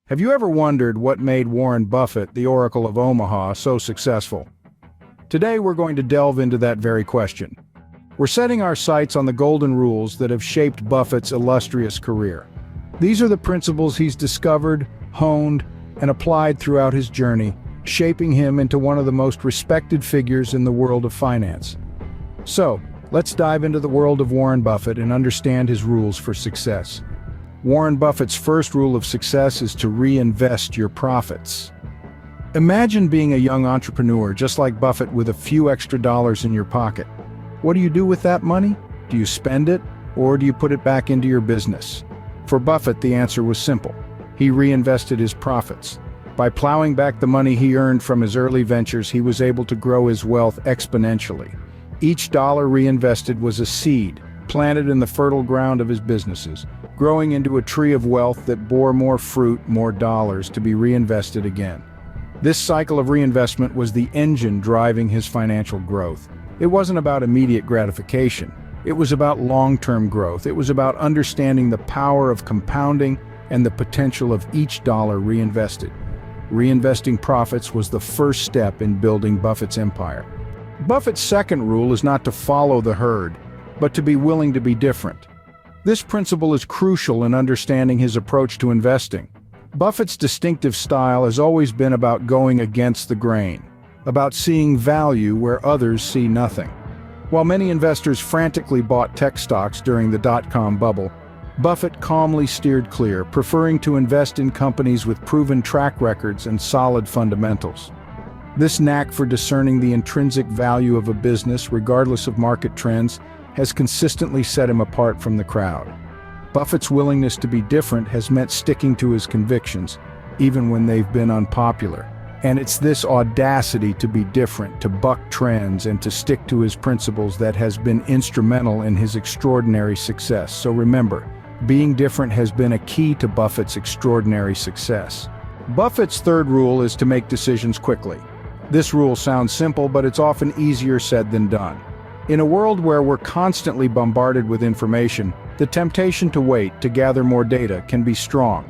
Have you ever wondered what made Warren Buffett, the Oracle of Omaha, so successful? Today we're going to delve into that very question. We're setting our sights on the golden rules that have shaped Buffett's illustrious career. These are the principles he's discovered, honed, and applied throughout his journey, shaping him into one of the most respected figures in the world of finance. So, let's dive into the world of Warren Buffett and understand his rules for success. Warren Buffett's first rule of success is to reinvest your profits. Imagine being a young entrepreneur just like Buffett with a few extra dollars in your pocket. What do you do with that money? Do you spend it, or do you put it back into your business? For Buffett, the answer was simple. He reinvested his profits. By plowing back the money he earned from his early ventures, he was able to grow his wealth exponentially. Each dollar reinvested was a seed, planted in the fertile ground of his businesses, growing into a tree of wealth that bore more fruit, more dollars to be reinvested again. This cycle of reinvestment was the engine driving his financial growth. It wasn't about immediate gratification. It was about long-term growth. It was about understanding the power of compounding and the potential of each dollar reinvested. Reinvesting profits was the first step in building Buffett's empire. Buffett's second rule is not to follow the herd, but to be willing to be different. This principle is crucial in understanding his approach to investing. Buffett's distinctive style has always been about going against the grain, about seeing value where others see nothing. While many investors frantically bought tech stocks during the dot-com bubble, Buffett calmly steered clear, preferring to invest in companies with proven track records and solid fundamentals. This knack for discerning the intrinsic value of a business, regardless of market trends, has consistently set him apart from the crowd. Buffett's willingness to be different has meant sticking to his convictions, even when they've been unpopular. And it's this audacity to be different, to buck trends, and to stick to his principles that has been instrumental in his extraordinary success. So remember, being different has been a key to Buffett's extraordinary success. Buffett's third rule is to make decisions quickly. This rule sounds simple, but it's often easier said than done. In a world where we're constantly bombarded with information, the temptation to wait, to gather more data, can be strong.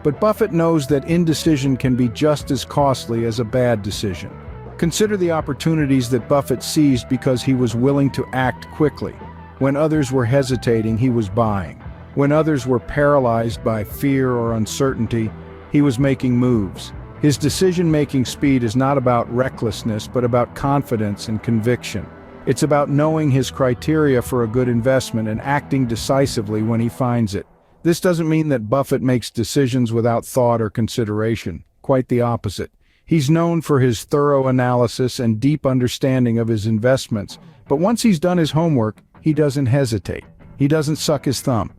But Buffett knows that indecision can be just as costly as a bad decision. Consider the opportunities that Buffett seized because he was willing to act quickly. When others were hesitating, he was buying. When others were paralyzed by fear or uncertainty, he was making moves. His decision-making speed is not about recklessness, but about confidence and conviction. It's about knowing his criteria for a good investment and acting decisively when he finds it. This doesn't mean that Buffett makes decisions without thought or consideration. Quite the opposite. He's known for his thorough analysis and deep understanding of his investments, but once he's done his homework, he doesn't hesitate. He doesn't suck his thumb.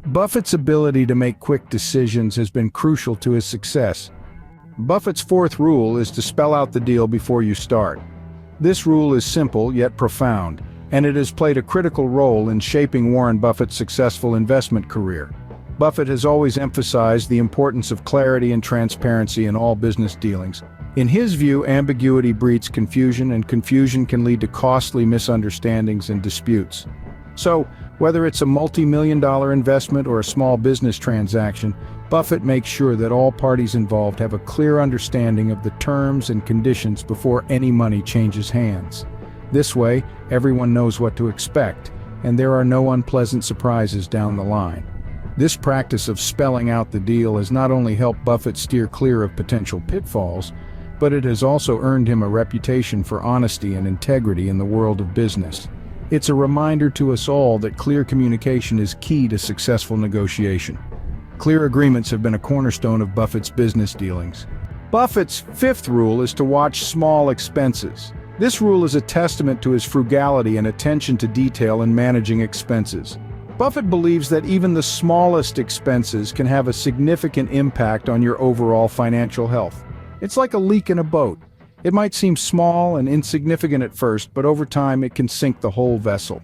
Buffett's ability to make quick decisions has been crucial to his success. Buffett's fourth rule is to spell out the deal before you start. This rule is simple yet profound, and it has played a critical role in shaping Warren Buffett's successful investment career. Buffett has always emphasized the importance of clarity and transparency in all business dealings. In his view, ambiguity breeds confusion, and confusion can lead to costly misunderstandings and disputes. So, whether it's a multi-million-dollar investment or a small business transaction, Buffett makes sure that all parties involved have a clear understanding of the terms and conditions before any money changes hands. This way, everyone knows what to expect, and there are no unpleasant surprises down the line. This practice of spelling out the deal has not only helped Buffett steer clear of potential pitfalls, but it has also earned him a reputation for honesty and integrity in the world of business. It's a reminder to us all that clear communication is key to successful negotiation. Clear agreements have been a cornerstone of Buffett's business dealings. Buffett's fifth rule is to watch small expenses. This rule is a testament to his frugality and attention to detail in managing expenses. Buffett believes that even the smallest expenses can have a significant impact on your overall financial health. It's like a leak in a boat. It might seem small and insignificant at first, but over time it can sink the whole vessel.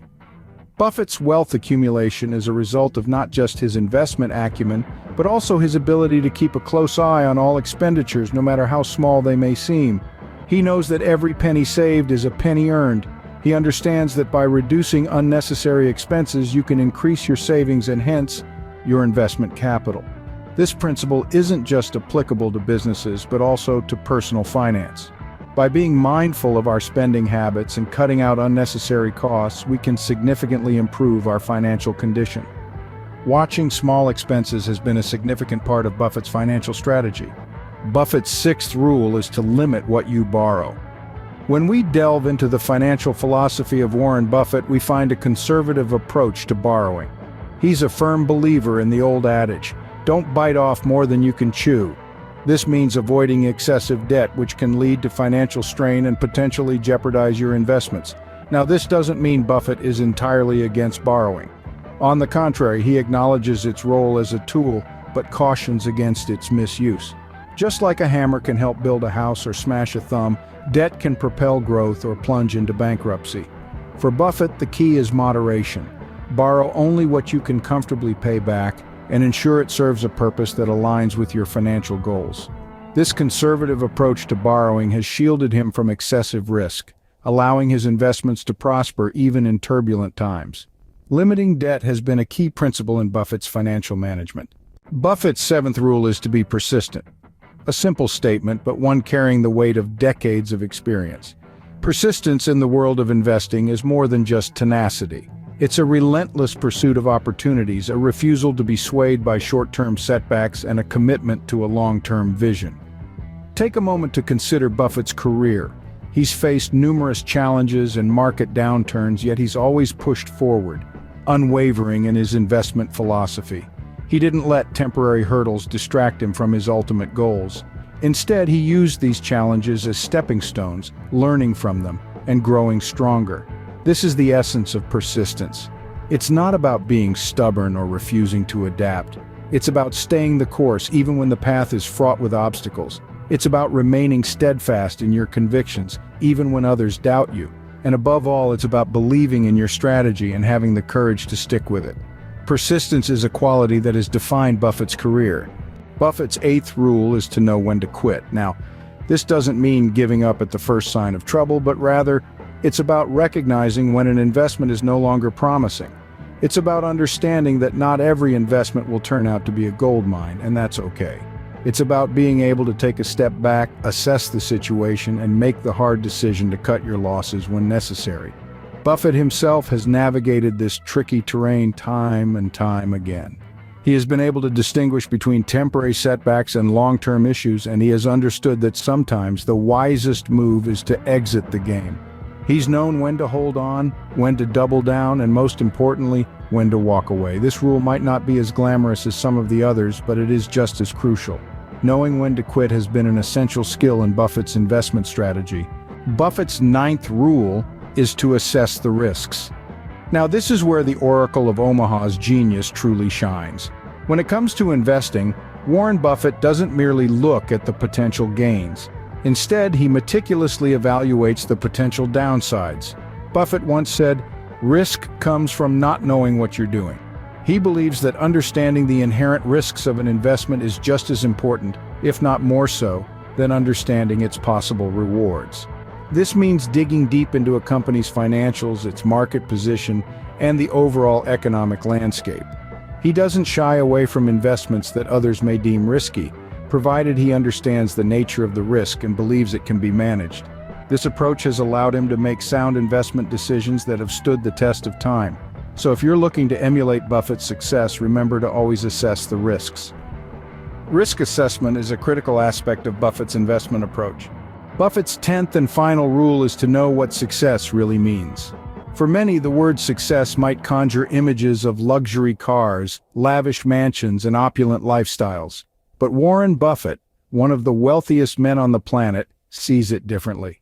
Buffett's wealth accumulation is a result of not just his investment acumen, but also his ability to keep a close eye on all expenditures, no matter how small they may seem. He knows that every penny saved is a penny earned. He understands that by reducing unnecessary expenses, you can increase your savings and hence, your investment capital. This principle isn't just applicable to businesses, but also to personal finance. By being mindful of our spending habits and cutting out unnecessary costs, we can significantly improve our financial condition. Watching small expenses has been a significant part of Buffett's financial strategy. Buffett's sixth rule is to limit what you borrow. When we delve into the financial philosophy of Warren Buffett, we find a conservative approach to borrowing. He's a firm believer in the old adage, "Don't bite off more than you can chew." This means avoiding excessive debt, which can lead to financial strain and potentially jeopardize your investments. Now, this doesn't mean Buffett is entirely against borrowing. On the contrary, he acknowledges its role as a tool, but cautions against its misuse. Just like a hammer can help build a house or smash a thumb, debt can propel growth or plunge into bankruptcy. For Buffett, the key is moderation. Borrow only what you can comfortably pay back, and ensure it serves a purpose that aligns with your financial goals. This conservative approach to borrowing has shielded him from excessive risk, allowing his investments to prosper even in turbulent times. Limiting debt has been a key principle in Buffett's financial management. Buffett's seventh rule is to be persistent. A simple statement, but one carrying the weight of decades of experience. Persistence in the world of investing is more than just tenacity. It's a relentless pursuit of opportunities, a refusal to be swayed by short-term setbacks, and a commitment to a long-term vision. Take a moment to consider Buffett's career. He's faced numerous challenges and market downturns, yet he's always pushed forward, unwavering in his investment philosophy. He didn't let temporary hurdles distract him from his ultimate goals. Instead, he used these challenges as stepping stones, learning from them, and growing stronger. This is the essence of persistence. It's not about being stubborn or refusing to adapt. It's about staying the course even when the path is fraught with obstacles. It's about remaining steadfast in your convictions even when others doubt you. And above all, it's about believing in your strategy and having the courage to stick with it. Persistence is a quality that has defined Buffett's career. Buffett's eighth rule is to know when to quit. Now, this doesn't mean giving up at the first sign of trouble, but rather, it's about recognizing when an investment is no longer promising. It's about understanding that not every investment will turn out to be a gold mine, and that's okay. It's about being able to take a step back, assess the situation, and make the hard decision to cut your losses when necessary. Buffett himself has navigated this tricky terrain time and time again. He has been able to distinguish between temporary setbacks and long-term issues, and he has understood that sometimes the wisest move is to exit the game. He's known when to hold on, when to double down, and most importantly, when to walk away. This rule might not be as glamorous as some of the others, but it is just as crucial. Knowing when to quit has been an essential skill in Buffett's investment strategy. Buffett's ninth rule is to assess the risks. Now, this is where the Oracle of Omaha's genius truly shines. When it comes to investing, Warren Buffett doesn't merely look at the potential gains. Instead, he meticulously evaluates the potential downsides. Buffett once said, "Risk comes from not knowing what you're doing." He believes that understanding the inherent risks of an investment is just as important, if not more so, than understanding its possible rewards. This means digging deep into a company's financials, its market position, and the overall economic landscape. He doesn't shy away from investments that others may deem risky, provided he understands the nature of the risk and believes it can be managed. This approach has allowed him to make sound investment decisions that have stood the test of time. So if you're looking to emulate Buffett's success, remember to always assess the risks. Risk assessment is a critical aspect of Buffett's investment approach. Buffett's 10th and final rule is to know what success really means. For many, the word success might conjure images of luxury cars, lavish mansions, and opulent lifestyles. But Warren Buffett, one of the wealthiest men on the planet, sees it differently.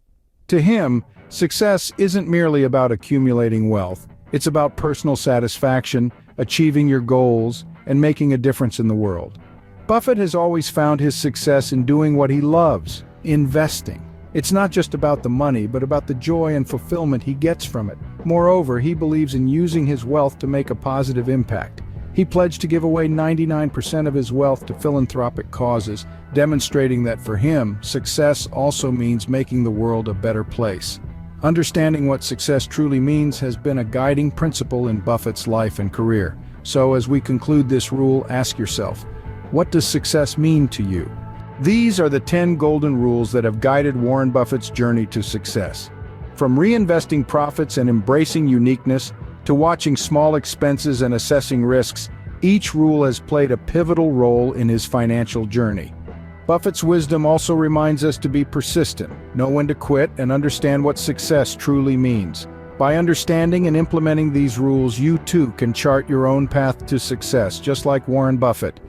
To him, success isn't merely about accumulating wealth. It's about personal satisfaction, achieving your goals, and making a difference in the world. Buffett has always found his success in doing what he loves, investing. It's not just about the money, but about the joy and fulfillment he gets from it. Moreover, he believes in using his wealth to make a positive impact. He pledged to give away 99% of his wealth to philanthropic causes, demonstrating that for him, success also means making the world a better place. Understanding what success truly means has been a guiding principle in Buffett's life and career. So as we conclude this rule, ask yourself, What does success mean to you? These are the 10 golden rules that have guided Warren Buffett's journey to success. From reinvesting profits and embracing uniqueness, to watching small expenses and assessing risks, each rule has played a pivotal role in his financial journey. Buffett's wisdom also reminds us to be persistent, know when to quit, and understand what success truly means. By understanding and implementing these rules, you too can chart your own path to success, just like Warren Buffett.